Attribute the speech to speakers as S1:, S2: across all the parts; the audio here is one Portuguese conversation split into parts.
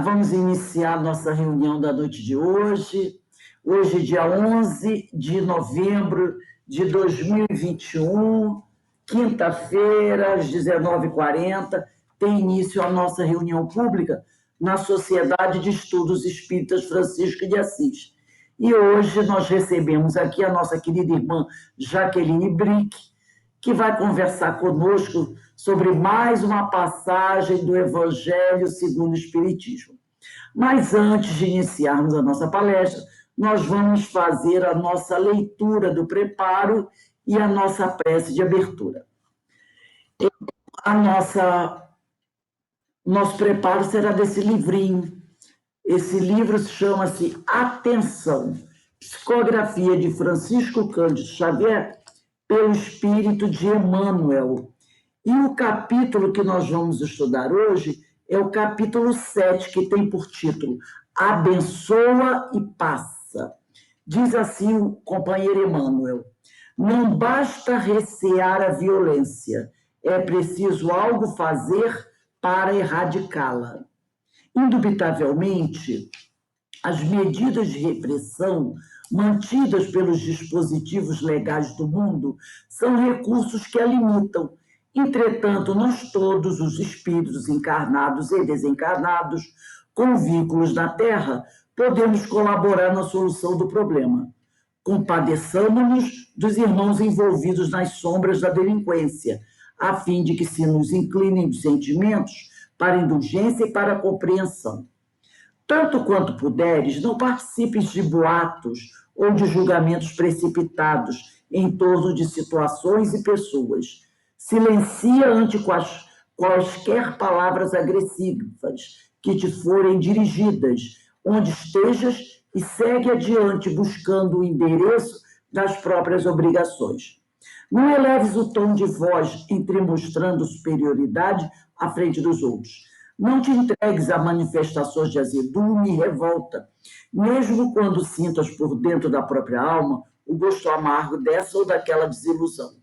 S1: Vamos iniciar nossa reunião da noite de hoje. Hoje, dia 11 de novembro de 2021, quinta-feira, às 19h40, tem início a nossa reunião pública na Sociedade de Estudos Espíritas Francisco de Assis. E hoje nós recebemos aqui a nossa querida irmã Jaqueline Brick, que vai conversar conosco sobre mais uma passagem do Evangelho segundo o Espiritismo. Mas antes de iniciarmos a nossa palestra, nós vamos fazer a nossa leitura do preparo e a nossa prece de abertura. Nosso preparo será desse livrinho. Esse livro chama-se Atenção, Psicografia de Francisco Cândido Xavier, pelo Espírito de Emmanuel. E o capítulo que nós vamos estudar hoje é o capítulo 7, que tem por título Abençoa e Passa. Diz assim o companheiro Emmanuel: não basta recear a violência, é preciso algo fazer para erradicá-la. Indubitavelmente, as medidas de repressão mantidas pelos dispositivos legais do mundo são recursos que a limitam. Entretanto, nós todos, os espíritos encarnados e desencarnados, com vínculos na Terra, podemos colaborar na solução do problema. Compadeçamos-nos dos irmãos envolvidos nas sombras da delinquência, a fim de que se nos inclinem os sentimentos para a indulgência e para a compreensão. Tanto quanto puderes, não participes de boatos ou de julgamentos precipitados em torno de situações e pessoas. Silencia ante quaisquer palavras agressivas que te forem dirigidas, onde estejas, e segue adiante buscando o endereço das próprias obrigações. Não eleves o tom de voz mostrando superioridade à frente dos outros. Não te entregues a manifestações de azedume e revolta, mesmo quando sintas por dentro da própria alma o gosto amargo dessa ou daquela desilusão.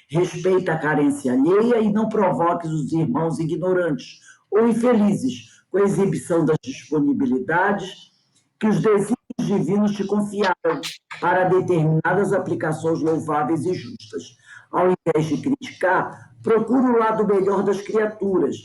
S1: Respeita a carência alheia e não provoques os irmãos ignorantes ou infelizes com a exibição das disponibilidades que os desígnios divinos te confiaram para determinadas aplicações louváveis e justas. Ao invés de criticar, procura o lado melhor das criaturas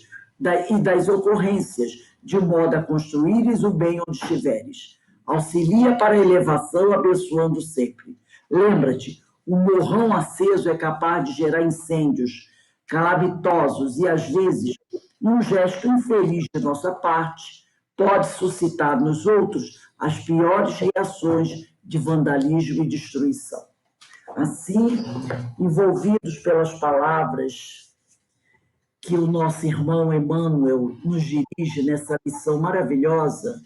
S1: e das ocorrências, de modo a construires o bem onde estiveres. Auxilia para a elevação, abençoando sempre. Lembra-te, o morrão aceso é capaz de gerar incêndios calamitosos e, às vezes, um gesto infeliz de nossa parte pode suscitar nos outros as piores reações de vandalismo e destruição. Assim, envolvidos pelas palavras que o nosso irmão Emmanuel nos dirige nessa lição maravilhosa,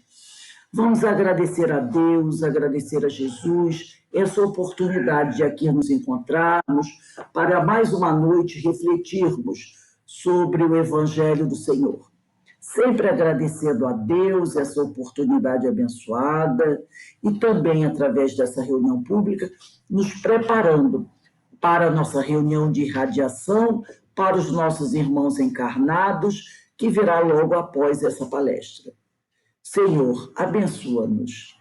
S1: vamos agradecer a Deus, agradecer a Jesus, essa oportunidade de aqui nos encontrarmos para mais uma noite refletirmos sobre o Evangelho do Senhor. Sempre agradecendo a Deus essa oportunidade abençoada e também, através dessa reunião pública, nos preparando para a nossa reunião de irradiação, para os nossos irmãos encarnados, que virá logo após essa palestra. Senhor, abençoa-nos.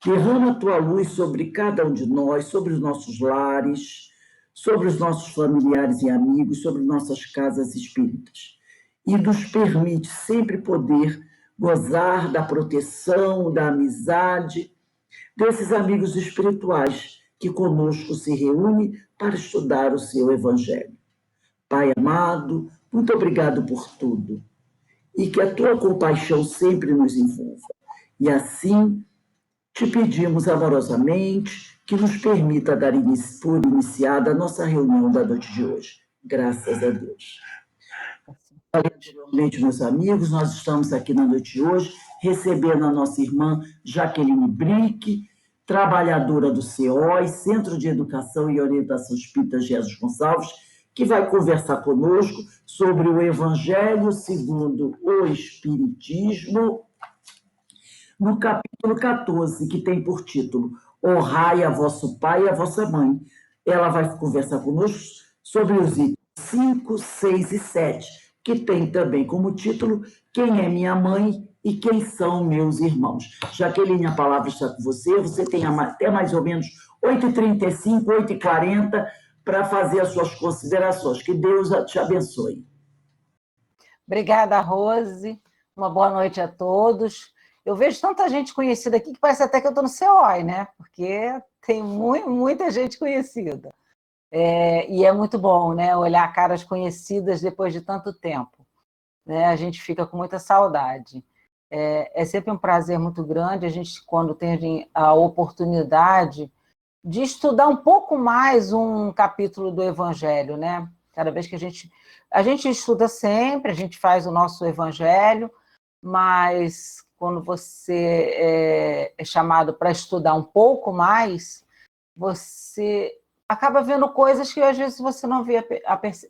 S1: Derrama a tua luz sobre cada um de nós, sobre os nossos lares, sobre os nossos familiares e amigos, sobre nossas casas espíritas. E nos permite sempre poder gozar da proteção, da amizade, desses amigos espirituais que conosco se reúnem para estudar o seu Evangelho. Pai amado, muito obrigado por tudo. E que a tua compaixão sempre nos envolva. E assim, te pedimos amorosamente que nos permita dar por iniciada a nossa reunião da noite de hoje. Graças a Deus. Anteriormente, meus amigos, nós estamos aqui na noite de hoje recebendo a nossa irmã Jaqueline Brick, trabalhadora do CEOI, Centro de Educação e Orientação Espírita Jesus Gonçalves, que vai conversar conosco sobre o Evangelho segundo o Espiritismo, no capítulo 14, que tem por título Honrai a vosso pai e a vossa mãe. Ela vai conversar conosco sobre os itens 5, 6 e 7, que tem também como título quem é minha mãe e quem são meus irmãos. Jaqueline, a palavra está com você. Você tem até mais ou menos 8h35, 8h40 para fazer as suas considerações. Que Deus te abençoe.
S2: Obrigada, Rose. Uma boa noite a todos. Eu vejo tanta gente conhecida aqui que parece até que eu estou no COI, né? Porque tem muita gente conhecida. E é muito bom, né? Olhar caras conhecidas depois de tanto tempo. Né? A gente fica com muita saudade. É sempre um prazer muito grande a gente, quando tem a oportunidade de estudar um pouco mais um capítulo do Evangelho, né? Cada vez que a gente estuda sempre, a gente faz o nosso Evangelho, mas quando você é chamado para estudar um pouco mais, você acaba vendo coisas que às vezes você não via,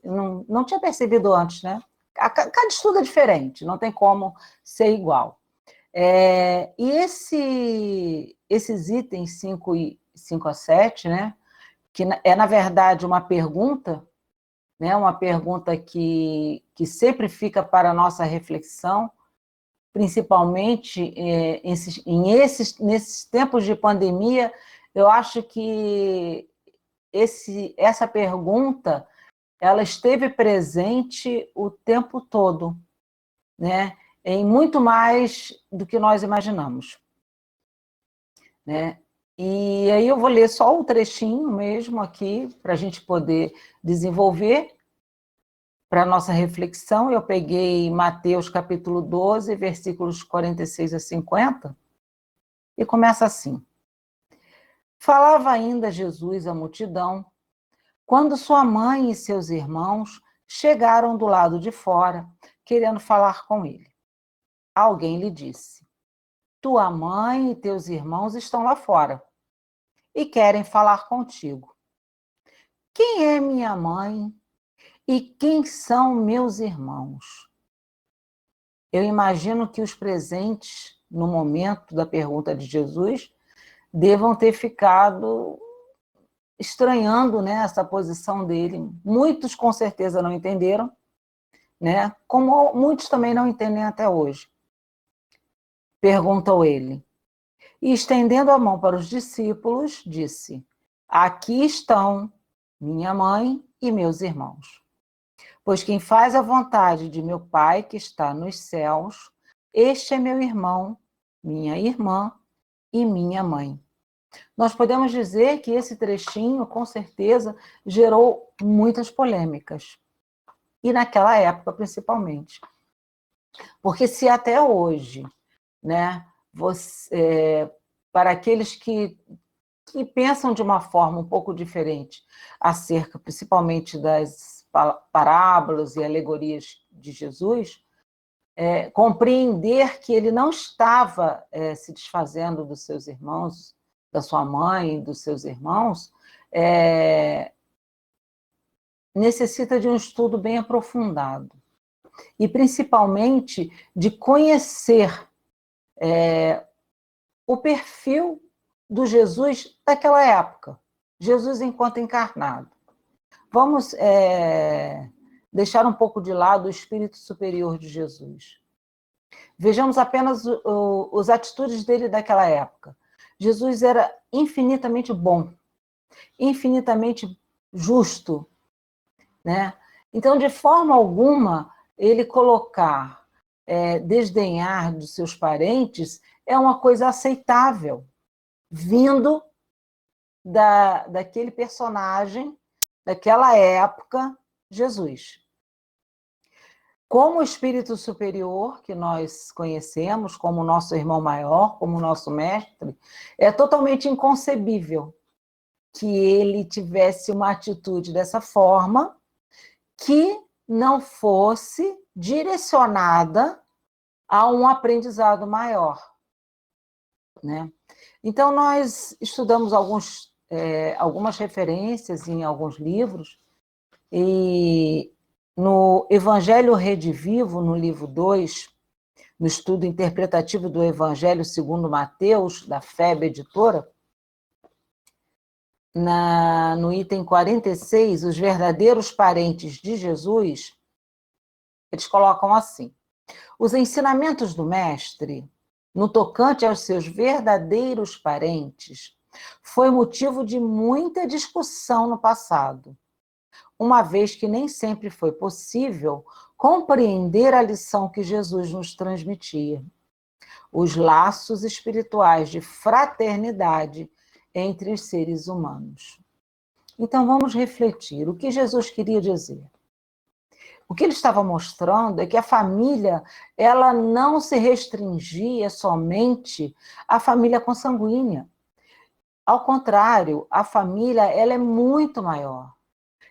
S2: não tinha percebido antes, né? Cada estudo é diferente, não tem como ser igual. E esses itens 5 a 7, né, que é, na verdade, uma pergunta, né, uma pergunta que sempre fica para a nossa reflexão, principalmente nesses tempos de pandemia. Eu acho que essa pergunta ela esteve presente o tempo todo, né? Em muito mais do que nós imaginamos, né? E aí eu vou ler só um trechinho mesmo aqui, para a gente poder desenvolver para a nossa reflexão. Eu peguei Mateus capítulo 12, versículos 46 a 50, e começa assim. Falava ainda Jesus à multidão, quando sua mãe e seus irmãos chegaram do lado de fora, querendo falar com ele. Alguém lhe disse, tua mãe e teus irmãos estão lá fora e querem falar contigo. Quem é minha mãe e quem são meus irmãos? Eu imagino que os presentes, no momento da pergunta de Jesus, devam ter ficado estranhando, né, essa posição dele. Muitos, com certeza, não entenderam, né? Como muitos também não entendem até hoje. Perguntou ele. E, estendendo a mão para os discípulos, disse, aqui estão minha mãe e meus irmãos. Pois quem faz a vontade de meu Pai que está nos céus, este é meu irmão, minha irmã e minha mãe. Nós podemos dizer que esse trechinho, com certeza, gerou muitas polêmicas. E naquela época, principalmente. Porque se até hoje, né, para aqueles que pensam de uma forma um pouco diferente acerca, principalmente, das parábolas e alegorias de Jesus, compreender que ele não estava se desfazendo dos seus irmãos, da sua mãe, dos seus irmãos, necessita de um estudo bem aprofundado. E, principalmente, de conhecer o perfil do Jesus daquela época, Jesus enquanto encarnado. Vamos deixar um pouco de lado o espírito superior de Jesus. Vejamos apenas as atitudes dele daquela época. Jesus era infinitamente bom, infinitamente justo, né? Então, de forma alguma, ele colocar, desdenhar dos seus parentes é uma coisa aceitável, vindo daquele personagem, daquela época, Jesus. Como o espírito superior que nós conhecemos, como nosso irmão maior, como nosso mestre, é totalmente inconcebível que ele tivesse uma atitude dessa forma que não fosse direcionada a um aprendizado maior, né? Então, nós estudamos algumas referências em alguns livros, e no Evangelho Redivivo, no livro 2, no estudo interpretativo do Evangelho segundo Mateus, da FEB Editora, no item 46, os verdadeiros parentes de Jesus, eles colocam assim, Os ensinamentos do mestre, no tocante aos seus verdadeiros parentes, foi motivo de muita discussão no passado, uma vez que nem sempre foi possível compreender a lição que Jesus nos transmitia, os laços espirituais de fraternidade entre os seres humanos. Então, vamos refletir. O que Jesus queria dizer? O que ele estava mostrando é que a família, ela não se restringia somente à família consanguínea. Ao contrário, a família, ela é muito maior.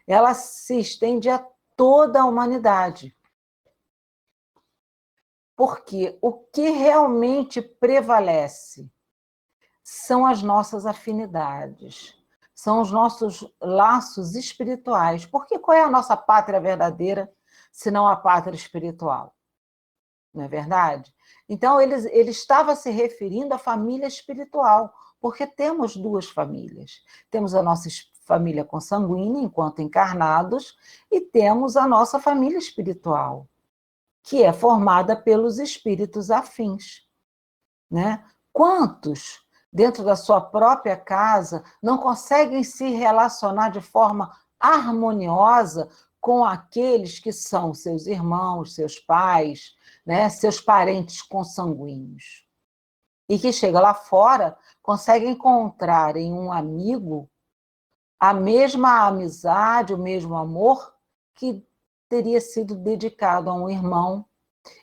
S2: Ela se estende a toda a humanidade. Porque o que realmente prevalece são as nossas afinidades, são os nossos laços espirituais. Porque qual é a nossa pátria verdadeira, senão a pátria espiritual? Não é verdade? Então, ele estava se referindo à família espiritual, porque temos duas famílias. Temos a nossa família consanguínea, enquanto encarnados, e temos a nossa família espiritual, que é formada pelos espíritos afins, né? Quantos, dentro da sua própria casa, não conseguem se relacionar de forma harmoniosa com aqueles que são seus irmãos, seus pais, né? Seus parentes consanguíneos? E que chega lá fora, consegue encontrar em um amigo a mesma amizade, o mesmo amor que teria sido dedicado a um irmão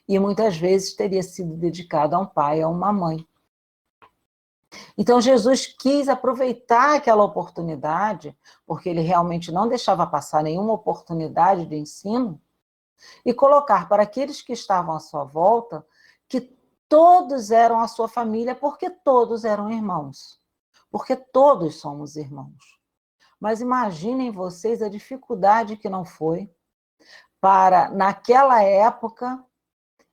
S2: e muitas vezes teria sido dedicado a um pai, a uma mãe. Então, Jesus quis aproveitar aquela oportunidade, porque ele realmente não deixava passar nenhuma oportunidade de ensino, e colocar para aqueles que estavam à sua volta que todos eram a sua família, porque todos eram irmãos, porque todos somos irmãos. Mas imaginem vocês a dificuldade que não foi para, naquela época,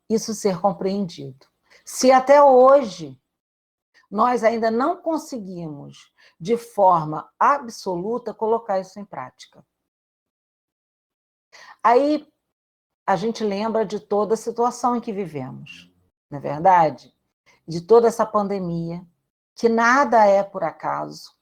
S2: isso ser compreendido. Se até hoje nós ainda não conseguimos, de forma absoluta, colocar isso em prática. Aí a gente lembra de toda a situação em que vivemos, não é verdade? De toda essa pandemia, que nada é por acaso.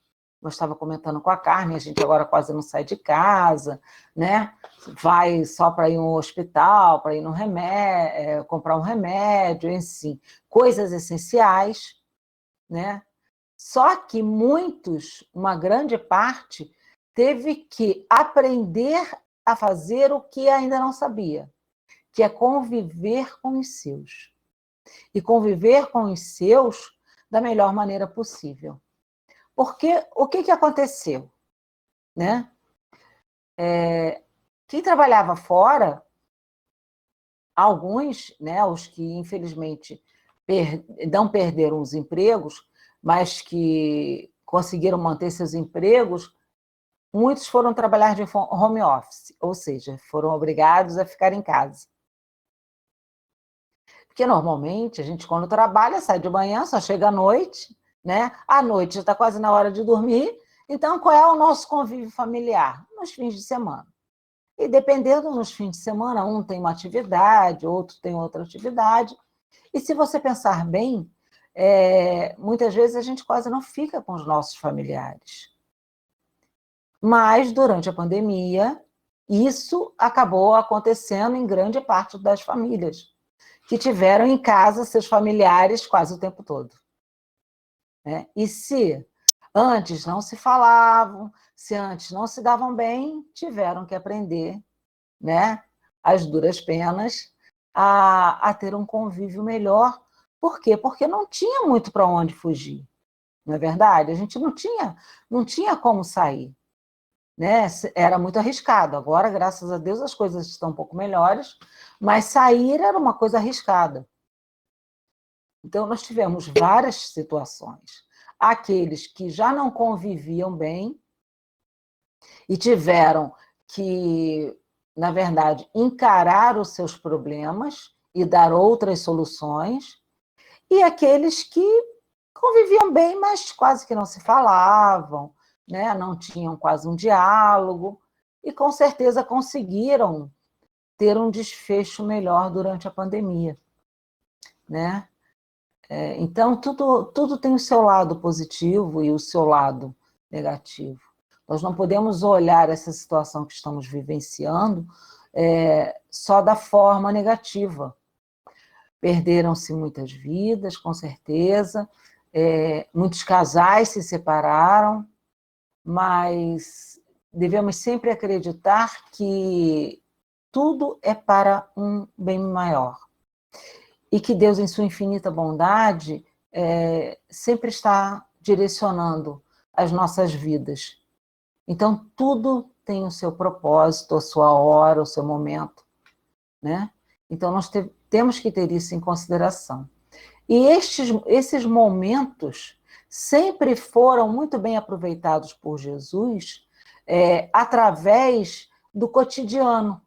S2: Eu estava comentando com a Carmen, a gente agora quase não sai de casa, né? Vai só para ir no hospital, para ir no remédio, comprar um remédio, assim, coisas essenciais, né? Só que muitos, uma grande parte, teve que aprender a fazer o que ainda não sabia, que é conviver com os seus. E conviver com os seus da melhor maneira possível. Porque o que aconteceu? Né? Quem trabalhava fora, alguns, né, os que infelizmente não perderam os empregos, mas que conseguiram manter seus empregos, muitos foram trabalhar de home office, ou seja, foram obrigados a ficar em casa. Porque normalmente a gente, quando trabalha, sai de manhã, só chega à noite, né? À noite já está quase na hora de dormir. Então, qual é o nosso convívio familiar? Nos fins de semana. E dependendo nos fins de semana, um tem uma atividade, outro tem outra atividade. E se você pensar bem, muitas vezes a gente quase não fica com os nossos familiares. Mas, durante a pandemia, isso acabou acontecendo em grande parte das famílias, que tiveram em casa seus familiares quase o tempo todo. Né? E se antes não se falavam, se antes não se davam bem, tiveram que aprender, né, as duras penas, a ter um convívio melhor. Por quê? Porque não tinha muito para onde fugir, não é verdade? A gente não tinha como sair. Né? Era muito arriscado. Agora, graças a Deus, as coisas estão um pouco melhores, mas sair era uma coisa arriscada. Então, nós tivemos várias situações. Aqueles que já não conviviam bem e tiveram que, na verdade, encarar os seus problemas e dar outras soluções, e aqueles que conviviam bem, mas quase que não se falavam, né? Não tinham quase um diálogo, e com certeza conseguiram ter um desfecho melhor durante a pandemia, né? Então, tudo tem o seu lado positivo e o seu lado negativo. Nós não podemos olhar essa situação que estamos vivenciando só da forma negativa. Perderam-se muitas vidas, com certeza, muitos casais se separaram, mas devemos sempre acreditar que tudo é para um bem maior. E que Deus, em sua infinita bondade, sempre está direcionando as nossas vidas. Então, tudo tem o seu propósito, a sua hora, o seu momento, né? Então, nós temos que ter isso em consideração. E esses momentos sempre foram muito bem aproveitados por Jesus através do cotidiano,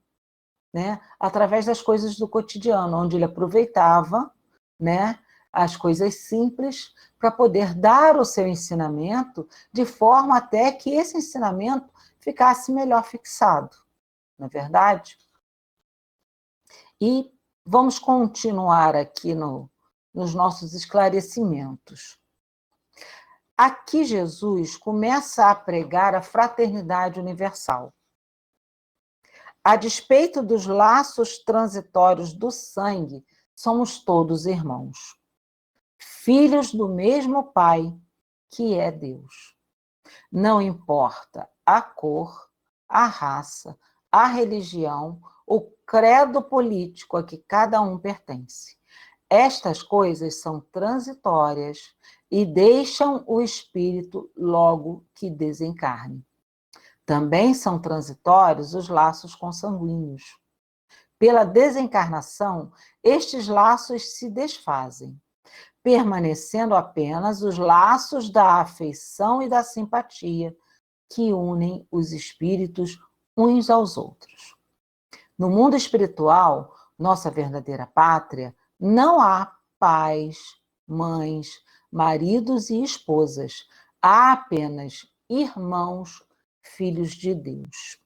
S2: né? Através das coisas do cotidiano, onde ele aproveitava, né, as coisas simples para poder dar o seu ensinamento de forma até que esse ensinamento ficasse melhor fixado, não é verdade? E vamos continuar aqui nos nossos esclarecimentos. Aqui Jesus começa a pregar a fraternidade universal. A despeito dos laços transitórios do sangue, somos todos irmãos, filhos do mesmo Pai, que é Deus. Não importa a cor, a raça, a religião, o credo político a que cada um pertence. Estas coisas são transitórias e deixam o espírito logo que desencarne. Também são transitórios os laços consanguíneos. Pela desencarnação, estes laços se desfazem, permanecendo apenas os laços da afeição e da simpatia que unem os espíritos uns aos outros. No mundo espiritual, nossa verdadeira pátria, não há pais, mães, maridos e esposas. Há apenas irmãos, filhos de Deus.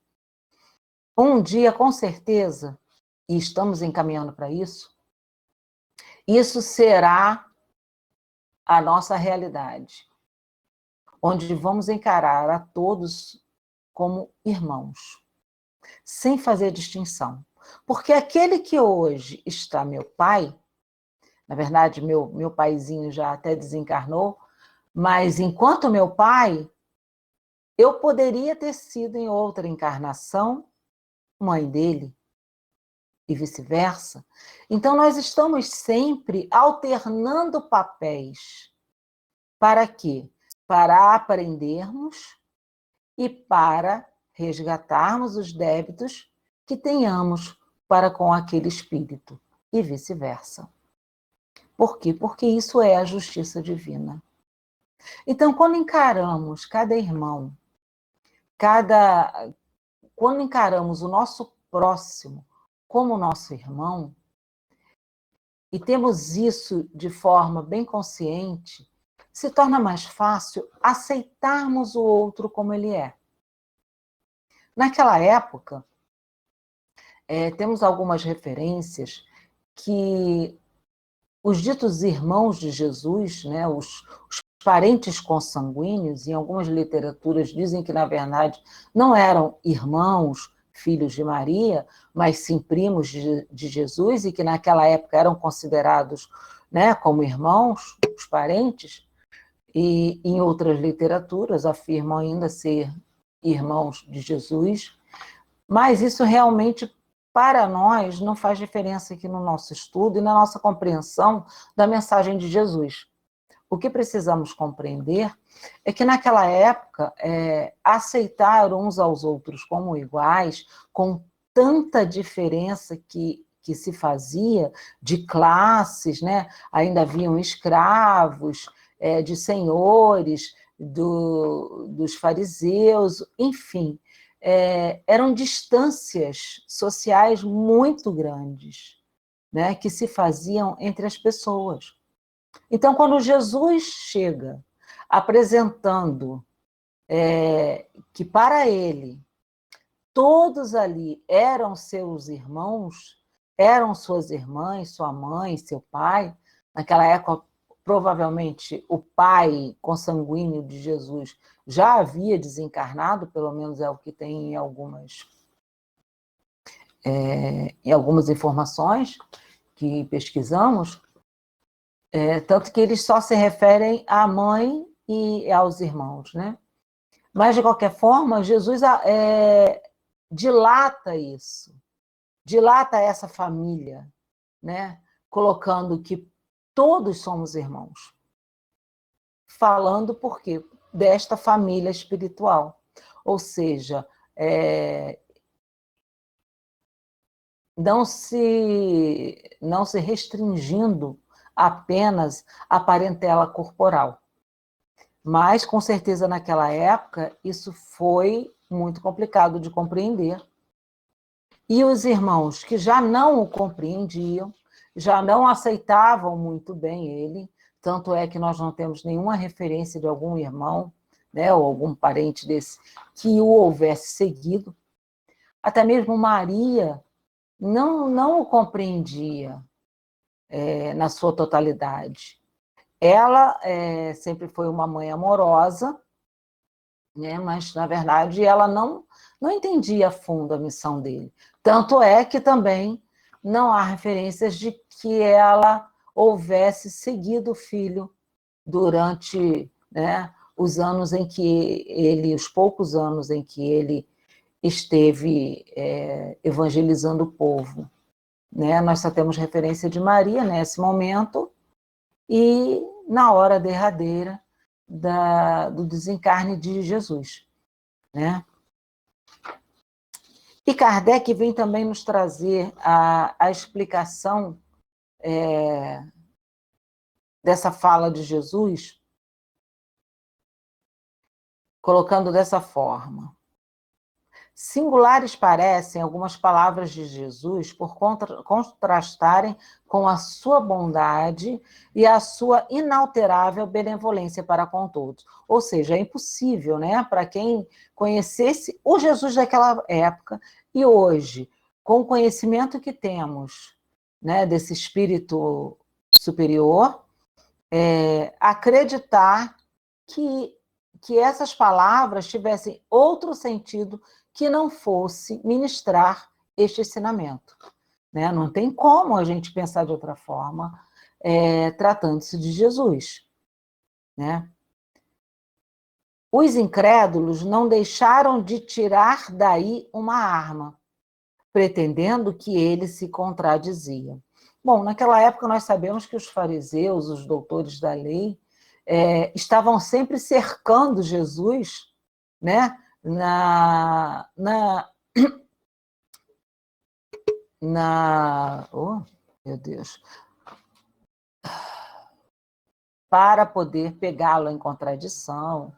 S2: Um dia, com certeza, e estamos encaminhando para isso será a nossa realidade, onde vamos encarar a todos como irmãos, sem fazer distinção. Porque aquele que hoje está meu pai, na verdade, meu paizinho já até desencarnou, mas enquanto meu pai, eu poderia ter sido em outra encarnação mãe dele, e vice-versa. Então, nós estamos sempre alternando papéis. Para quê? Para aprendermos e para resgatarmos os débitos que tenhamos para com aquele espírito, e vice-versa. Por quê? Porque isso é a justiça divina. Então, quando encaramos cada irmão, quando encaramos o nosso próximo como nosso irmão, e temos isso de forma bem consciente, se torna mais fácil aceitarmos o outro como ele é. Naquela época, temos algumas referências que os ditos irmãos de Jesus, né, os parentes consanguíneos, em algumas literaturas dizem que, na verdade, não eram irmãos, filhos de Maria, mas sim primos de Jesus, e que naquela época eram considerados, né, como irmãos, os parentes, e em outras literaturas afirmam ainda ser irmãos de Jesus, mas isso realmente, para nós, não faz diferença aqui no nosso estudo e na nossa compreensão da mensagem de Jesus. O que precisamos compreender é que, naquela época, aceitar uns aos outros como iguais, com tanta diferença que se fazia de classes, né? Ainda haviam escravos, de senhores, dos fariseus, enfim, eram distâncias sociais muito grandes, né? Que se faziam entre as pessoas. Então, quando Jesus chega apresentando que para ele todos ali eram seus irmãos, eram suas irmãs, sua mãe, seu pai. Naquela época, provavelmente, o pai consanguíneo de Jesus já havia desencarnado, pelo menos é o que tem em algumas informações que pesquisamos, tanto que eles só se referem à mãe e aos irmãos, né? Mas, de qualquer forma, Jesus dilata isso, dilata essa família, né? Colocando que todos somos irmãos. Falando por quê? Desta família espiritual. Ou seja, não se restringindo apenas à parentela corporal. Mas, com certeza, naquela época, isso foi muito complicado de compreender. E os irmãos que já não o compreendiam, já não aceitavam muito bem ele, tanto é que nós não temos nenhuma referência de algum irmão, né, ou algum parente desse, que o houvesse seguido. Até mesmo Maria não o compreendia na sua totalidade. Ela sempre foi uma mãe amorosa, né, mas, na verdade, ela não entendia a fundo a missão dele. Tanto é que também não há referências de que ela houvesse seguido o filho durante, né, os poucos anos em que ele esteve evangelizando o povo. Né? Nós só temos referência de Maria nesse momento e na hora derradeira do desencarne de Jesus. Né? E Kardec vem também nos trazer a explicação dessa fala de Jesus, colocando dessa forma. Singulares parecem algumas palavras de Jesus por contrastarem com a sua bondade e a sua inalterável benevolência para com todos. Ou seja, é impossível, né, para quem conhecesse o Jesus daquela época e hoje, com o conhecimento que temos, né, desse espírito superior, acreditar que essas palavras tivessem outro sentido que não fosse ministrar este ensinamento. Né? Não tem como a gente pensar de outra forma, tratando-se de Jesus. Né? Os incrédulos não deixaram de tirar daí uma arma, pretendendo que ele se contradizia. Bom, naquela época nós sabemos que os fariseus, os doutores da lei, estavam sempre cercando Jesus, né? Oh, meu Deus, para poder pegá-lo em contradição,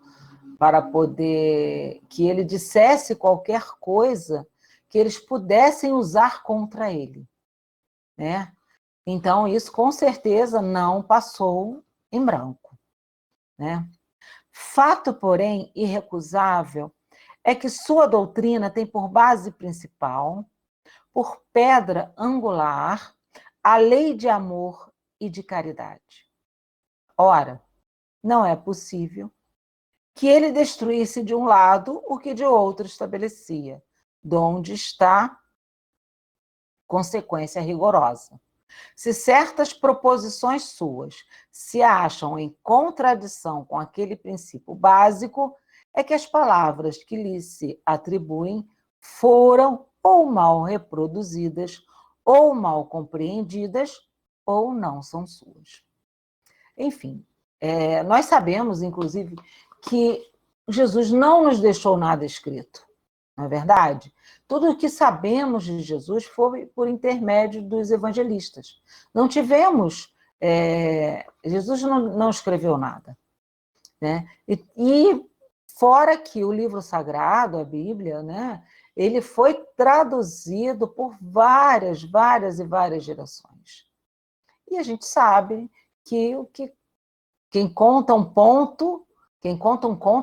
S2: para poder que ele dissesse qualquer coisa que eles pudessem usar contra ele, né? Então, isso com certeza não passou em branco, né? Fato, porém, irrecusável é que sua doutrina tem por base principal, por pedra angular, a lei de amor e de caridade. Ora, não é possível que ele destruísse de um lado o que de outro estabelecia, donde está consequência rigorosa. Se certas proposições suas se acham em contradição com aquele princípio básico, é que as palavras que lhe se atribuem foram ou mal reproduzidas, ou mal compreendidas, ou não são suas. Enfim, nós sabemos, inclusive, que Jesus não nos deixou nada escrito, não é verdade? Tudo o que sabemos de Jesus foi por intermédio dos evangelistas. Não tivemos... Jesus não escreveu nada. Né? E fora que o livro sagrado, a Bíblia, né, ele foi traduzido por várias e várias gerações. E a gente sabe que quem conta um conto,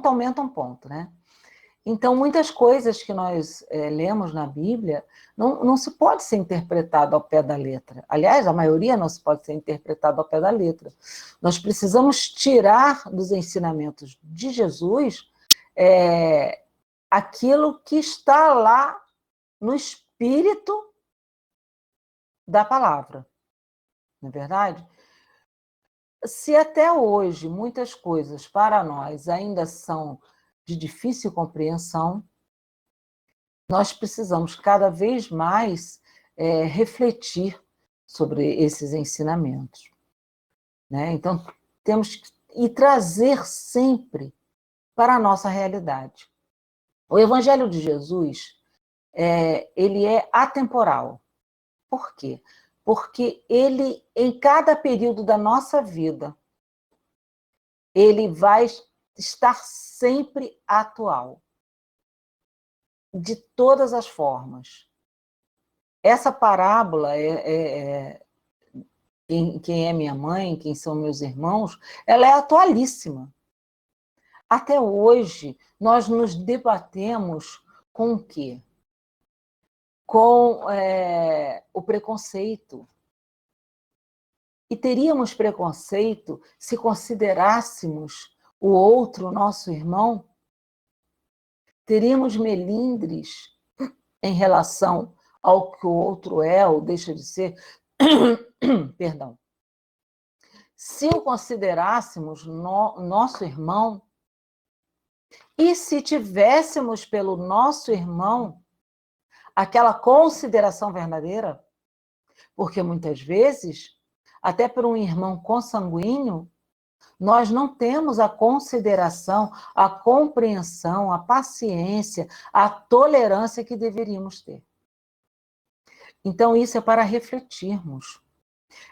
S2: aumenta um ponto, né? Então, muitas coisas que nós lemos na Bíblia não se pode ser interpretado ao pé da letra. Aliás, a maioria não se pode ser interpretado ao pé da letra. Nós precisamos tirar dos ensinamentos de Jesus aquilo que está lá no espírito da palavra. Não é verdade? Se até hoje muitas coisas para nós ainda são de difícil compreensão, nós precisamos cada vez mais refletir sobre esses ensinamentos, né? Então, temos que trazer sempre para a nossa realidade. O Evangelho de Jesus, ele é atemporal. Por quê? Porque ele, em cada período da nossa vida, ele vai estar sempre atual, de todas as formas. Essa parábola, quem é minha mãe, quem são meus irmãos, ela é atualíssima. Até hoje, nós nos debatemos com o quê? Com o preconceito. E teríamos preconceito se considerássemos o outro nosso irmão? Teríamos melindres em relação ao que o outro é ou deixa de ser? Perdão. Se o considerássemos nosso irmão, e se tivéssemos pelo nosso irmão aquela consideração verdadeira, porque muitas vezes, até por um irmão consanguíneo, nós não temos a consideração, a compreensão, a paciência, a tolerância que deveríamos ter. Então, isso é para refletirmos.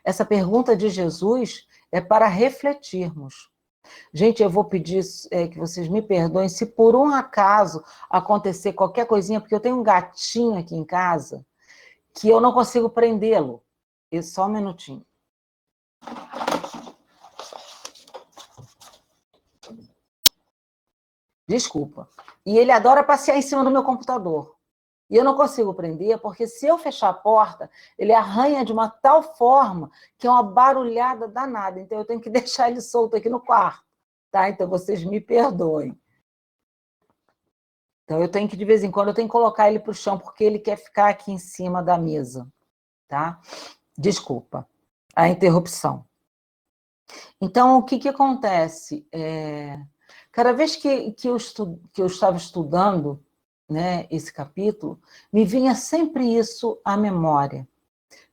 S2: Essa pergunta de Jesus é para refletirmos. Gente, eu vou pedir que vocês me perdoem se por um acaso acontecer qualquer coisinha, porque eu tenho um gatinho aqui em casa que eu não consigo prendê-lo. Só um minutinho. Desculpa. E ele adora passear em cima do meu computador. E eu não consigo prender, porque se eu fechar a porta, ele arranha de uma tal forma que é uma barulhada danada. Então, eu tenho que deixar ele solto aqui no quarto. Tá? Então, vocês me perdoem. Então, eu tenho que, de vez em quando, eu tenho que colocar ele para o chão, porque ele quer ficar aqui em cima da mesa. Tá? Desculpa a interrupção. Então, o que acontece? Cada vez que eu estava estudando, né, esse capítulo, me vinha sempre isso à memória.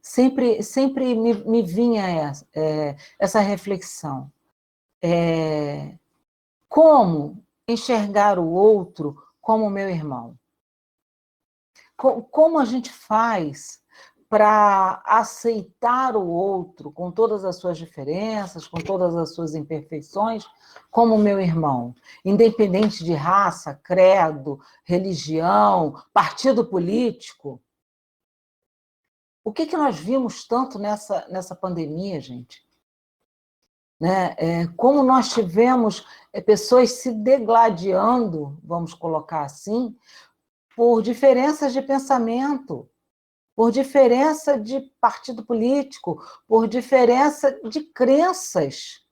S2: Sempre me vinha essa reflexão. Como enxergar o outro como meu irmão? Como a gente faz para aceitar o outro com todas as suas diferenças, com todas as suas imperfeições, como meu irmão, independente de raça, credo, religião, partido político? O que nós vimos tanto nessa pandemia, gente? Né? Como nós tivemos pessoas se degladiando, vamos colocar assim, por diferenças de pensamento, por diferença de partido político, por diferença de crenças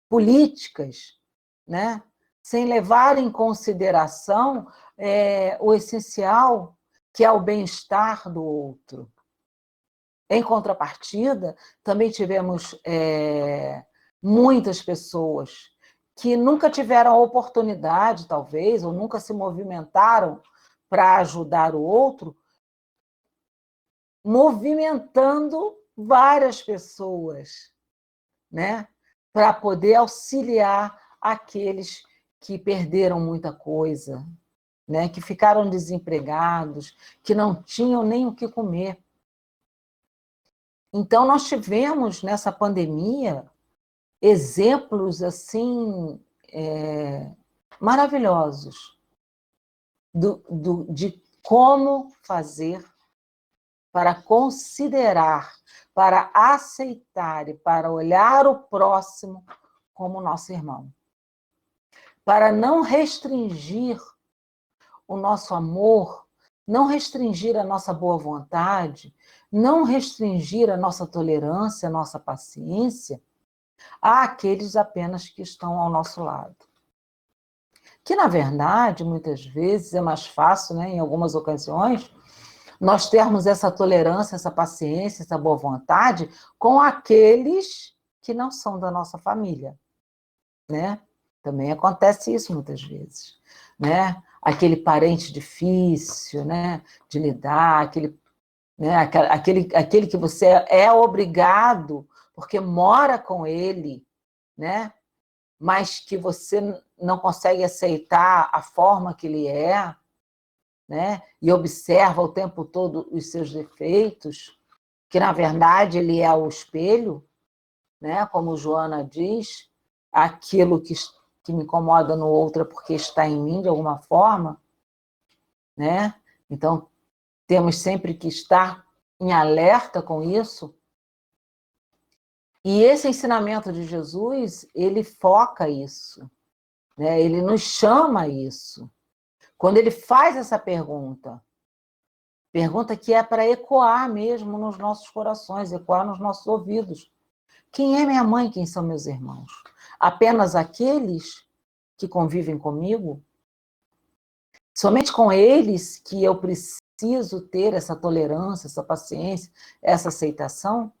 S2: políticas, né? Sem levar em consideração o essencial, que é o bem-estar do outro. Em contrapartida, também tivemos muitas pessoas que nunca tiveram a oportunidade, talvez, ou nunca se movimentaram para ajudar o outro, movimentando várias pessoas, né, para poder auxiliar aqueles que perderam muita coisa, né, que ficaram desempregados, que não tinham nem o que comer. Então, nós tivemos nessa pandemia exemplos assim maravilhosos de como fazer para considerar, para aceitar e para olhar o próximo como nosso irmão. Para não restringir o nosso amor, não restringir a nossa boa vontade, não restringir a nossa tolerância, a nossa paciência àqueles apenas que estão ao nosso lado. Que, na verdade, muitas vezes é mais fácil, né, em algumas ocasiões, nós termos essa tolerância, essa paciência, essa boa vontade com aqueles que não são da nossa família, né? Também acontece isso muitas vezes, né? Aquele parente difícil, né, de lidar, aquele que você é obrigado, porque mora com ele, né? Mas que você não consegue aceitar a forma que ele é, né? E observa o tempo todo os seus defeitos, que na verdade ele é o espelho, né? Como Joana diz, aquilo que me incomoda no outro é porque está em mim de alguma forma, né? Então temos sempre que estar em alerta com isso. E esse ensinamento de Jesus, ele foca isso, né? Ele nos chama a isso. Quando ele faz essa pergunta que é para ecoar mesmo nos nossos corações, ecoar nos nossos ouvidos. Quem é minha mãe, quem são meus irmãos? Apenas aqueles que convivem comigo? Somente com eles que eu preciso ter essa tolerância, essa paciência, essa aceitação?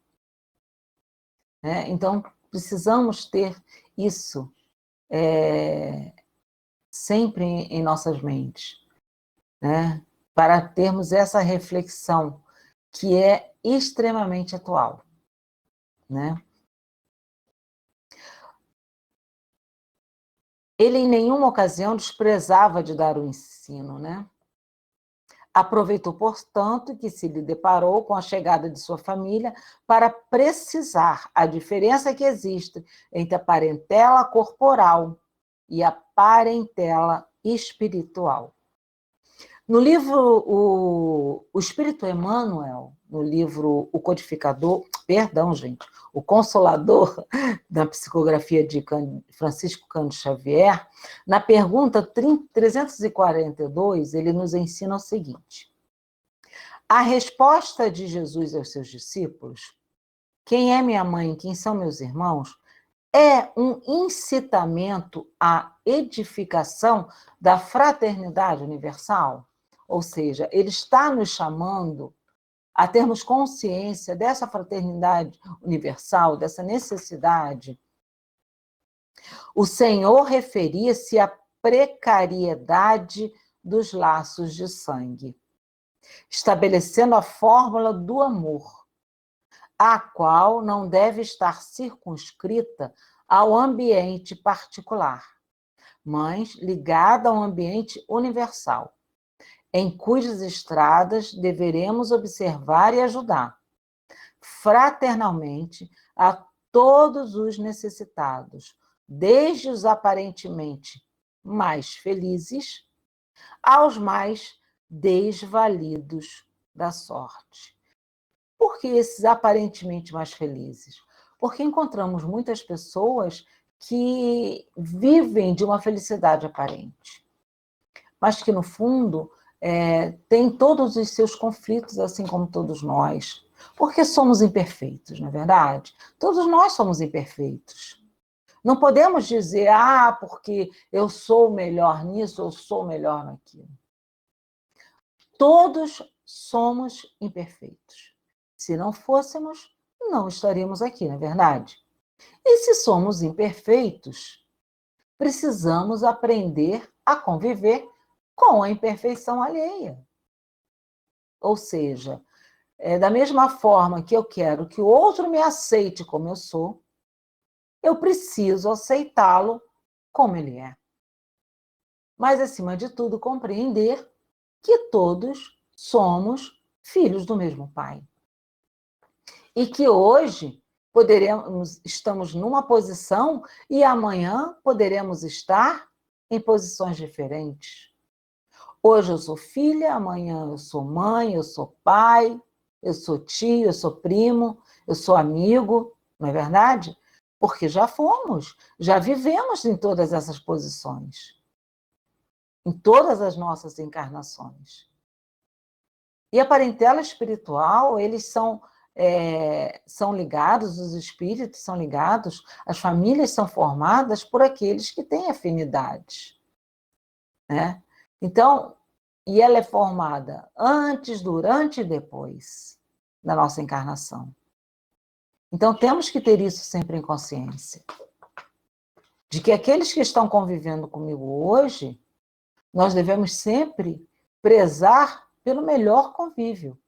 S2: Então, precisamos ter isso sempre em nossas mentes, né? Para termos essa reflexão que é extremamente atual, né? Ele em nenhuma ocasião desprezava de dar o ensino, né? Aproveitou, portanto, que se lhe deparou com a chegada de sua família para precisar a diferença que existe entre a parentela corporal e a parentela espiritual. No livro O Espírito Emmanuel, no livro O Codificador, O Consolador, da psicografia de Francisco Cândido Xavier, na pergunta 342, ele nos ensina o seguinte: a resposta de Jesus aos seus discípulos, quem é minha mãe, quem são meus irmãos, é um incitamento à edificação da fraternidade universal. Ou seja, ele está nos chamando a termos consciência dessa fraternidade universal, dessa necessidade. O Senhor referia-se à precariedade dos laços de sangue, estabelecendo a fórmula do amor, a qual não deve estar circunscrita ao ambiente particular, mas ligada ao ambiente universal, em cujas estradas deveremos observar e ajudar fraternalmente a todos os necessitados, desde os aparentemente mais felizes aos mais desvalidos da sorte. Por que esses aparentemente mais felizes? Porque encontramos muitas pessoas que vivem de uma felicidade aparente, mas que, no fundo, têm todos os seus conflitos, assim como todos nós, porque somos imperfeitos, não é verdade? Todos nós somos imperfeitos. Não podemos dizer, porque eu sou melhor nisso, eu sou melhor naquilo. Todos somos imperfeitos. Se não fôssemos, não estaríamos aqui, não é verdade? E se somos imperfeitos, precisamos aprender a conviver com a imperfeição alheia. Ou seja, da mesma forma que eu quero que o outro me aceite como eu sou, eu preciso aceitá-lo como ele é. Mas, acima de tudo, compreender que todos somos filhos do mesmo Pai. E que hoje estamos numa posição e amanhã poderemos estar em posições diferentes. Hoje eu sou filha, amanhã eu sou mãe, eu sou pai, eu sou tio, eu sou primo, eu sou amigo, não é verdade? Porque já fomos, já vivemos em todas essas posições. em todas as nossas encarnações. E a parentela espiritual, eles são ligados, os espíritos são ligados, as famílias são formadas por aqueles que têm afinidades, né? Então, e ela é formada antes, durante e depois da nossa encarnação. Então, temos que ter isso sempre em consciência. De que aqueles que estão convivendo comigo hoje, nós devemos sempre prezar pelo melhor convívio,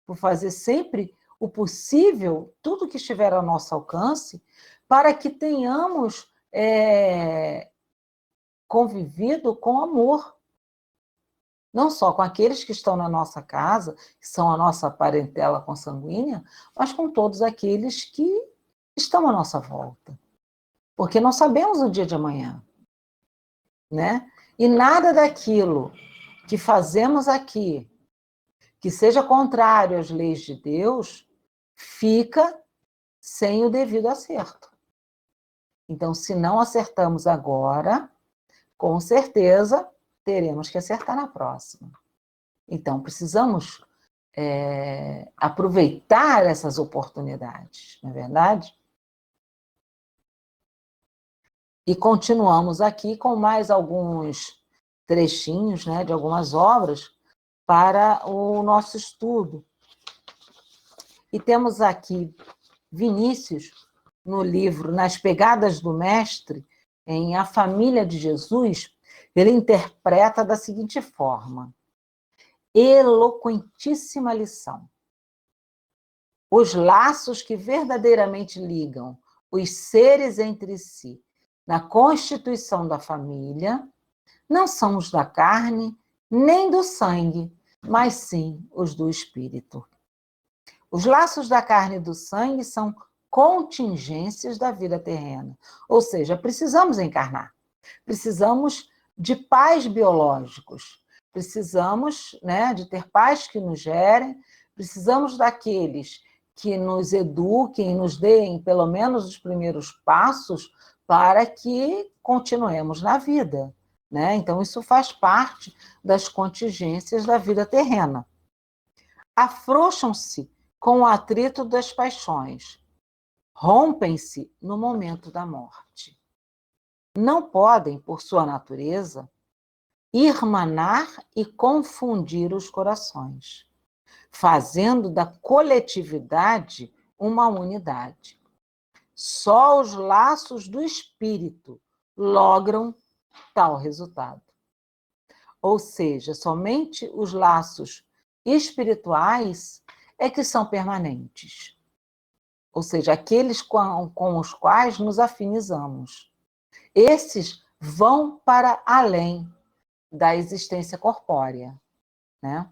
S2: por fazer sempre o possível, tudo que estiver ao nosso alcance, para que tenhamos convivido com amor. Não só com aqueles que estão na nossa casa, que são a nossa parentela consanguínea, mas com todos aqueles que estão à nossa volta. Porque não sabemos o dia de amanhã, né? E nada daquilo que fazemos aqui, que seja contrário às leis de Deus, fica sem o devido acerto. Então, se não acertamos agora, com certeza teremos que acertar na próxima. Então, precisamos aproveitar essas oportunidades, não é verdade? E continuamos aqui com mais alguns trechinhos, né, de algumas obras para o nosso estudo. E temos aqui Vinícius, no livro Nas Pegadas do Mestre, em A Família de Jesus, ele interpreta da seguinte forma: eloquentíssima lição. Os laços que verdadeiramente ligam os seres entre si na constituição da família não são os da carne nem do sangue, mas sim os do espírito. Os laços da carne e do sangue são contingências da vida terrena, ou seja, precisamos encarnar, precisamos de pais biológicos, precisamos, né, de ter pais que nos gerem, precisamos daqueles que nos eduquem, nos deem pelo menos os primeiros passos para que continuemos na vida, né? Então, isso faz parte das contingências da vida terrena. Afrouxam-se com o atrito das paixões, rompem-se no momento da morte. Não podem, por sua natureza, irmanar e confundir os corações, fazendo da coletividade uma unidade. Só os laços do espírito logram tal resultado. Ou seja, somente os laços espirituais é que são permanentes. Ou seja, aqueles com os quais nos afinizamos. Esses vão para além da existência corpórea, né?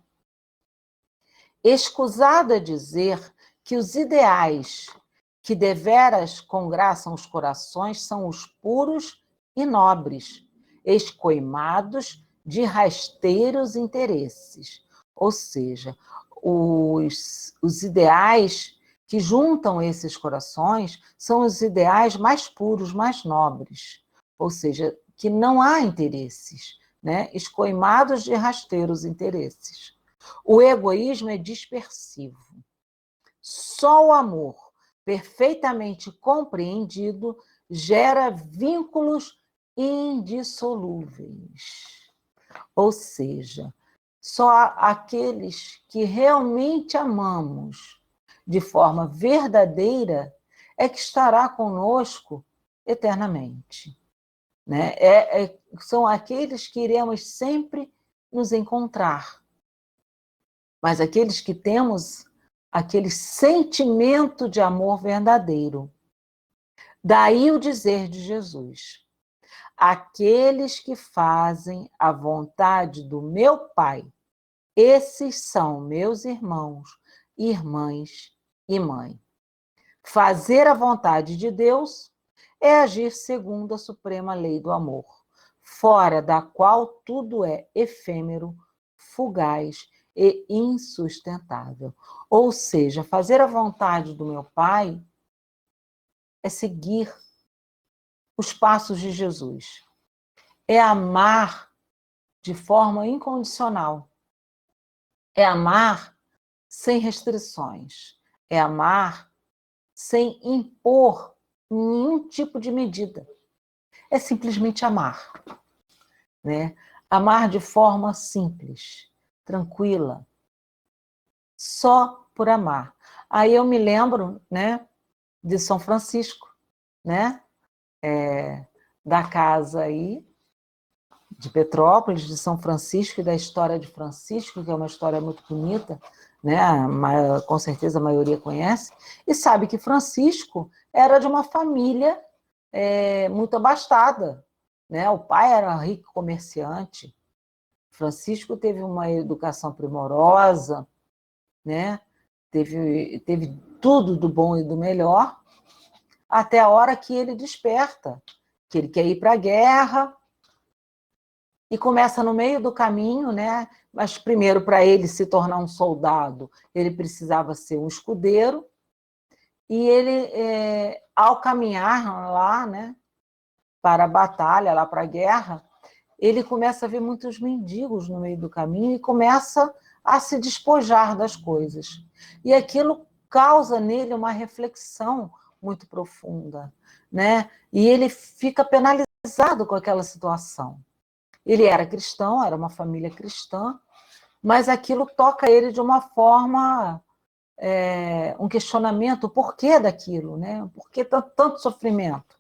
S2: Escusado é dizer que os ideais que deveras congraçam os corações são os puros e nobres, escoimados de rasteiros interesses. Ou seja, os ideais que juntam esses corações são os ideais mais puros, mais nobres. Ou seja, que não há interesses, né? Escoimados de rasteiros interesses. O egoísmo é dispersivo. Só o amor, perfeitamente compreendido, gera vínculos indissolúveis. Ou seja, só aqueles que realmente amamos de forma verdadeira é que estará conosco eternamente, né? São aqueles que iremos sempre nos encontrar. Mas aqueles que temos aquele sentimento de amor verdadeiro. Daí o dizer de Jesus: aqueles que fazem a vontade do meu Pai, esses são meus irmãos, irmãs e mãe. Fazer a vontade de Deus é agir segundo a suprema lei do amor, fora da qual tudo é efêmero, fugaz e insustentável. Ou seja, fazer a vontade do meu Pai é seguir os passos de Jesus, é amar de forma incondicional. É amar sem restrições. É amar sem impor nenhum tipo de medida. É simplesmente amar, né? Amar de forma simples, tranquila, só por amar. Aí eu me lembro, né, de São Francisco, né? Da casa aí, de Petrópolis, de São Francisco e da história de Francisco, que é uma história muito bonita, né? Com certeza a maioria conhece, e sabe que Francisco era de uma família muito abastada, né? O pai era rico comerciante, Francisco teve uma educação primorosa, né? Teve tudo do bom e do melhor, até a hora que ele desperta, que ele quer ir para a guerra, e começa no meio do caminho, né? Mas primeiro, para ele se tornar um soldado, ele precisava ser um escudeiro, e ele, ao caminhar lá, né, para a batalha, lá para a guerra, ele começa a ver muitos mendigos no meio do caminho e começa a se despojar das coisas. E aquilo causa nele uma reflexão muito profunda, né? E ele fica penalizado com aquela situação. Ele era cristão, era uma família cristã, mas aquilo toca ele de uma forma, um questionamento, o porquê daquilo, né? Por que tanto sofrimento?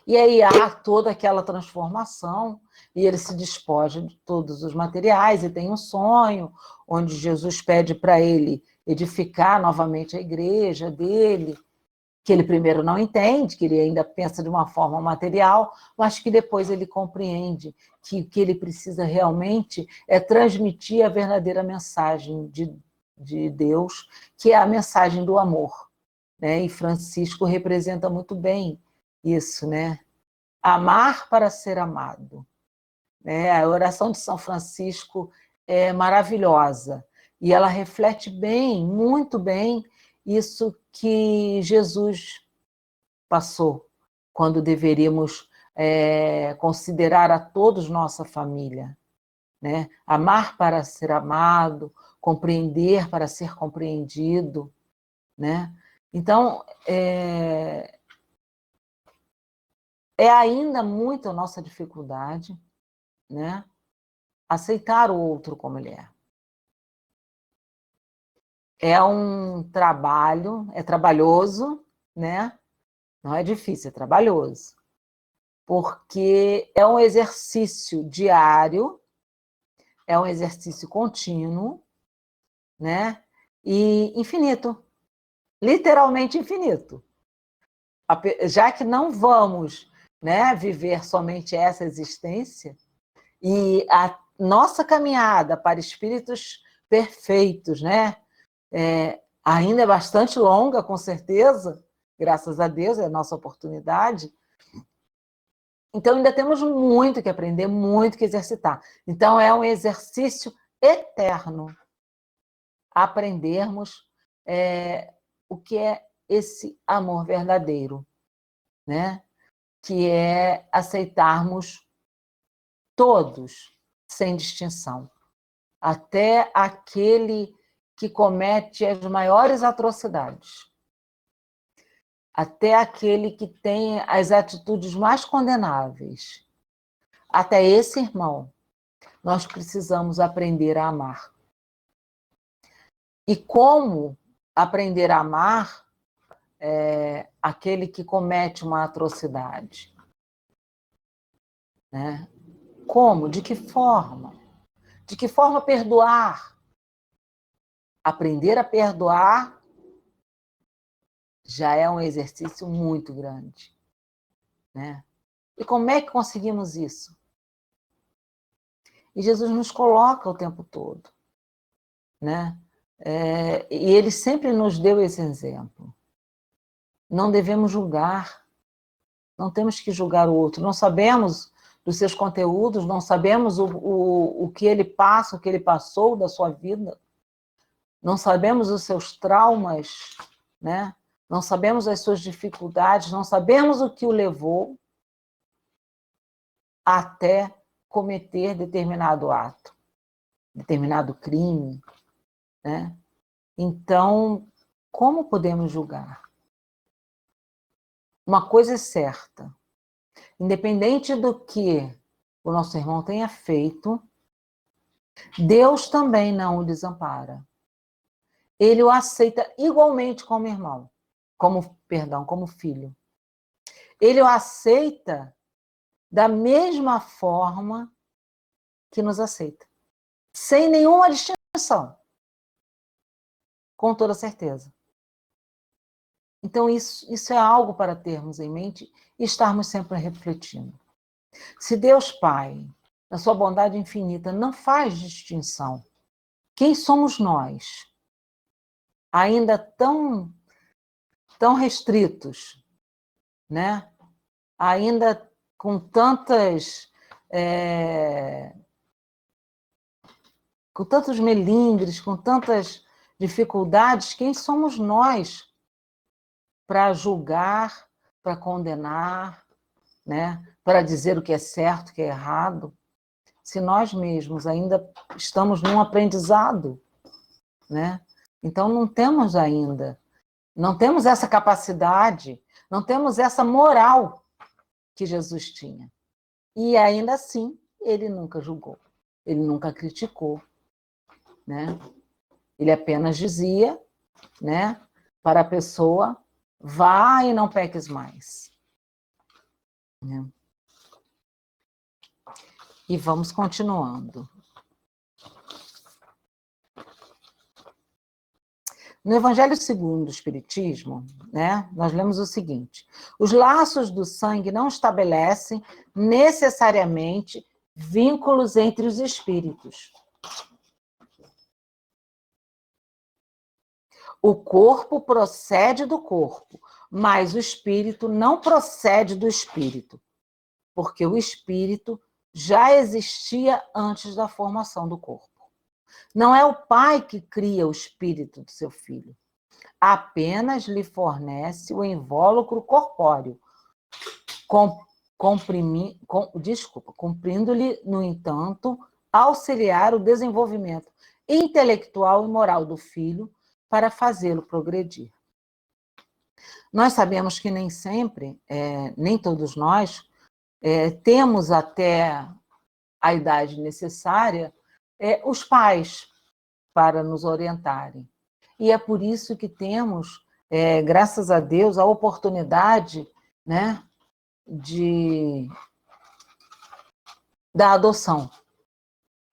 S2: E aí há toda aquela transformação, e ele se despoja de todos os materiais, e tem um sonho, onde Jesus pede para ele edificar novamente a igreja dele, que ele primeiro não entende, que ele ainda pensa de uma forma material, mas que depois ele compreende que o que ele precisa realmente é transmitir a verdadeira mensagem de Deus, que é a mensagem do amor, né? E Francisco representa muito bem isso, né? Amar para ser amado, né? A oração de São Francisco é maravilhosa, e ela reflete bem, muito bem, isso que Jesus passou, quando deveríamos considerar a todos nossa família, né? Amar para ser amado, compreender para ser compreendido, né? Então, é ainda muito a nossa dificuldade, né? Aceitar o outro como ele é. É um trabalho, é trabalhoso, né? Não é difícil, é trabalhoso. Porque é um exercício diário, é um exercício contínuo, né? E infinito, literalmente infinito. Já que não vamos, né, viver somente essa existência, e a nossa caminhada para espíritos perfeitos, né, ainda é bastante longa, com certeza, graças a Deus, é a nossa oportunidade. Então, ainda temos muito que aprender, muito que exercitar. Então, é um exercício eterno aprendermos o que é esse amor verdadeiro, né? Que é aceitarmos todos, sem distinção, até aquele que comete as maiores atrocidades, até aquele que tem as atitudes mais condenáveis, até esse irmão, nós precisamos aprender a amar. E como aprender a amar aquele que comete uma atrocidade? Né? Como? De que forma? De que forma perdoar? Aprender a perdoar já é um exercício muito grande, né? E como é que conseguimos isso? E Jesus nos coloca o tempo todo, né? E ele sempre nos deu esse exemplo. Não devemos julgar, não temos que julgar o outro, não sabemos dos seus conteúdos, não sabemos o que ele passa, o que ele passou da sua vida, não sabemos os seus traumas, né? Não sabemos as suas dificuldades, não sabemos o que o levou até cometer determinado ato, determinado crime, né? Então, como podemos julgar? Uma coisa é certa, independente do que o nosso irmão tenha feito, Deus também não o desampara. Ele o aceita igualmente como irmão, como filho. Ele o aceita da mesma forma que nos aceita, sem nenhuma distinção, com toda certeza. Então, isso é algo para termos em mente e estarmos sempre refletindo. Se Deus Pai, na sua bondade infinita, não faz distinção, quem somos nós, ainda tão restritos, né? Ainda com tantos melindres, com tantas dificuldades, quem somos nós para julgar, para condenar, né? Para dizer o que é certo, o que é errado, se nós mesmos ainda estamos num aprendizado, né? Então não temos essa capacidade, não temos essa moral que Jesus tinha. E ainda assim, ele nunca julgou, ele nunca criticou, né? Ele apenas dizia, né, para a pessoa: vá e não peques mais. Né? E vamos continuando. No Evangelho segundo o Espiritismo, né, nós lemos o seguinte: os laços do sangue não estabelecem necessariamente vínculos entre os espíritos. O corpo procede do corpo, mas o espírito não procede do espírito, porque o espírito já existia antes da formação do corpo. Não é o pai que cria o espírito do seu filho, apenas lhe fornece o invólucro corpóreo, cumprindo-lhe, no entanto, auxiliar o desenvolvimento intelectual e moral do filho para fazê-lo progredir. Nós sabemos que nem sempre, nem todos nós, temos até a idade necessária os pais para nos orientarem. E é por isso que temos, graças a Deus, a oportunidade, né, da adoção,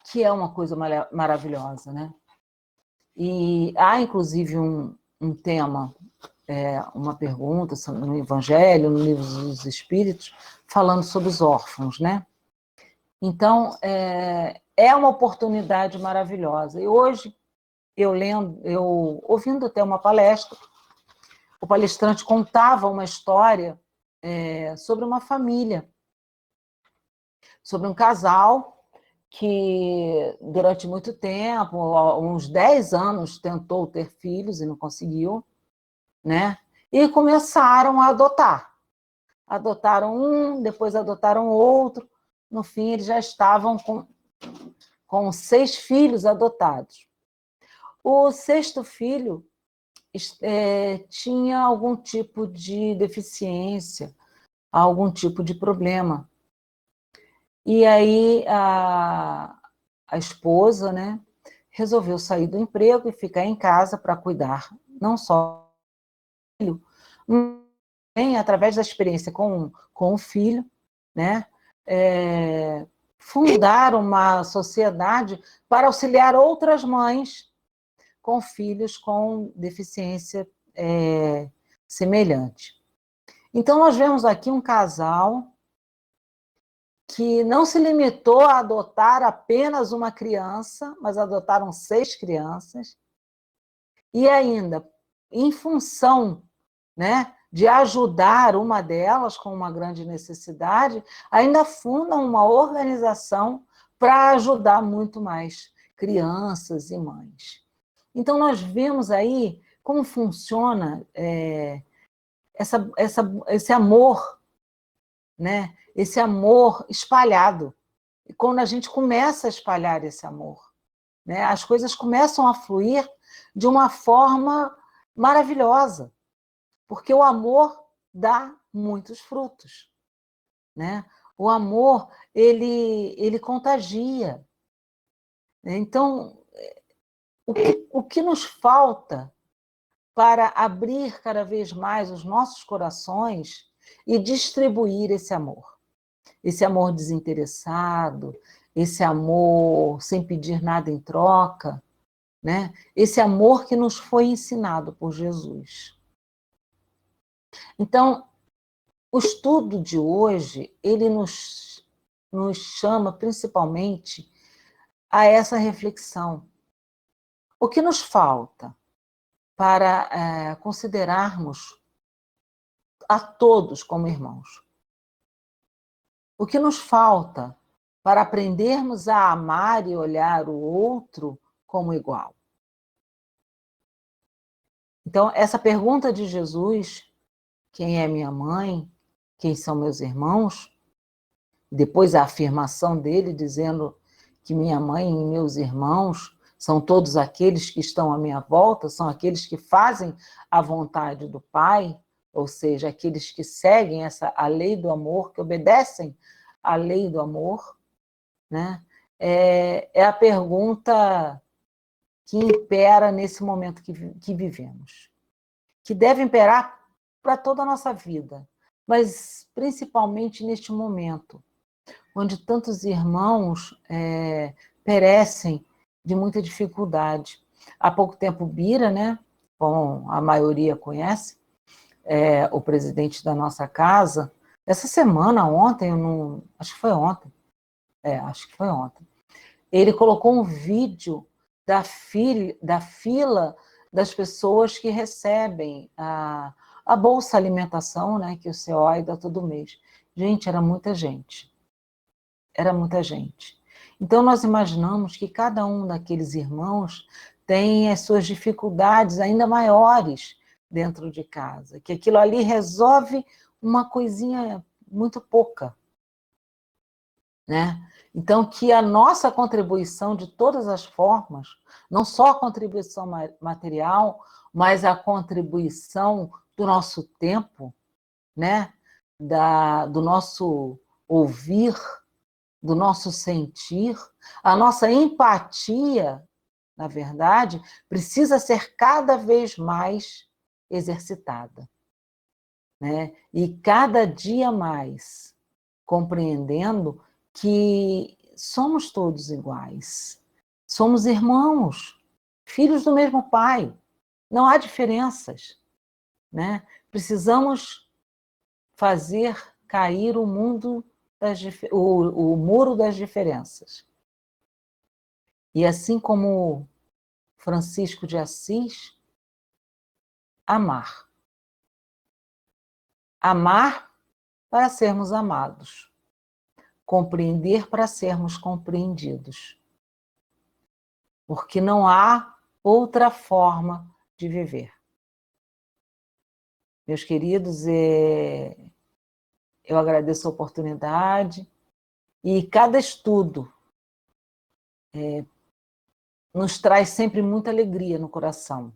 S2: que é uma coisa maravilhosa, né? E há, inclusive, um tema, uma pergunta no Evangelho, no Livro dos Espíritos, falando sobre os órfãos, né? Então, é uma oportunidade maravilhosa. E hoje, ouvindo até uma palestra, o palestrante contava uma história sobre uma família, sobre um casal que, durante muito tempo, uns 10 anos, tentou ter filhos e não conseguiu, né? E começaram a adotar. Adotaram um, depois adotaram outro. No fim, eles já estavam com 6 filhos adotados. O 6º filho tinha algum tipo de deficiência, algum tipo de problema. E aí a esposa, né, resolveu sair do emprego e ficar em casa para cuidar não só do filho, mas através da experiência com o filho, né, fundar uma sociedade para auxiliar outras mães com filhos com deficiência semelhante. Então, nós vemos aqui um casal que não se limitou a adotar apenas uma criança, mas adotaram 6 crianças, e ainda, em função, né, de ajudar uma delas com uma grande necessidade, ainda fundam uma organização para ajudar muito mais crianças e mães. Então, nós vemos aí como funciona esse amor, né? Esse amor espalhado, quando a gente começa a espalhar esse amor, né? As coisas começam a fluir de uma forma maravilhosa, porque o amor dá muitos frutos, né? O amor, ele contagia. Então, o que nos falta para abrir cada vez mais os nossos corações e distribuir esse amor? Esse amor desinteressado, esse amor sem pedir nada em troca, né? Esse amor que nos foi ensinado por Jesus. Então, o estudo de hoje, ele nos chama principalmente a essa reflexão. O que nos falta para considerarmos a todos como irmãos? O que nos falta para aprendermos a amar e olhar o outro como igual? Então, essa pergunta de Jesus, quem é minha mãe, quem são meus irmãos, depois a afirmação dele dizendo que minha mãe e meus irmãos são todos aqueles que estão à minha volta, são aqueles que fazem a vontade do Pai, ou seja, aqueles que seguem a lei do amor, que obedecem à lei do amor, né? É a pergunta que impera nesse momento que vivemos, que deve imperar para toda a nossa vida, mas principalmente neste momento, onde tantos irmãos perecem de muita dificuldade. Há pouco tempo, Bira, né, como a maioria conhece, o presidente da nossa casa, essa semana, ontem, acho que foi ontem, ele colocou um vídeo da fila das pessoas que recebem a Bolsa Alimentação, né, que o COI dá todo mês. Gente, era muita gente. Era muita gente. Então, nós imaginamos que cada um daqueles irmãos tem as suas dificuldades ainda maiores dentro de casa, que aquilo ali resolve uma coisinha muito pouca, né? Então, que a nossa contribuição de todas as formas, não só a contribuição material, mas a contribuição do nosso tempo, né? Do nosso ouvir, do nosso sentir, a nossa empatia, na verdade, precisa ser cada vez mais exercitada, né? E cada dia mais compreendendo que somos todos iguais, somos irmãos, filhos do mesmo pai, não há diferenças, né? Precisamos fazer cair o muro das diferenças. E assim como Francisco de Assis, amar. Amar para sermos amados. Compreender para sermos compreendidos. Porque não há outra forma de viver. Meus queridos, eu agradeço a oportunidade e cada estudo nos traz sempre muita alegria no coração,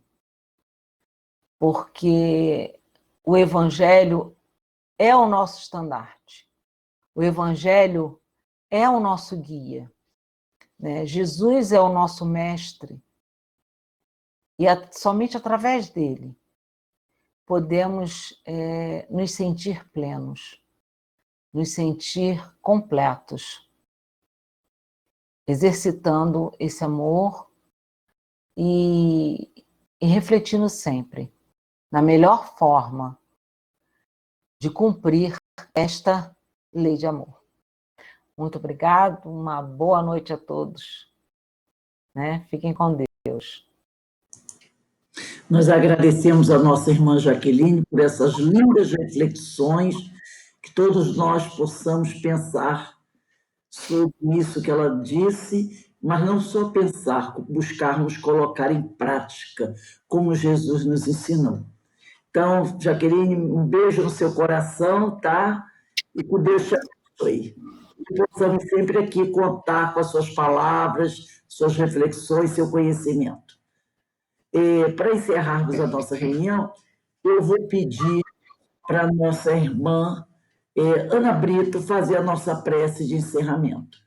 S2: porque o Evangelho é o nosso estandarte, o Evangelho é o nosso guia, né? Jesus é o nosso mestre, e somente através dele podemos nos sentir plenos, nos sentir completos, exercitando esse amor e refletindo sempre na melhor forma de cumprir esta lei de amor. Muito obrigado, uma boa noite a todos, né? Fiquem com Deus.
S1: Nós agradecemos a nossa irmã Jaqueline por essas lindas reflexões, que todos nós possamos pensar sobre isso que ela disse, mas não só pensar, buscarmos colocar em prática, como Jesus nos ensinou. Então, Jaqueline, um beijo no seu coração, tá? E que Deus te abençoe. que possamos sempre aqui contar com as suas palavras, suas reflexões, seu conhecimento. Para encerrarmos a nossa reunião, eu vou pedir para a nossa irmã Ana Brito fazer a nossa prece de encerramento.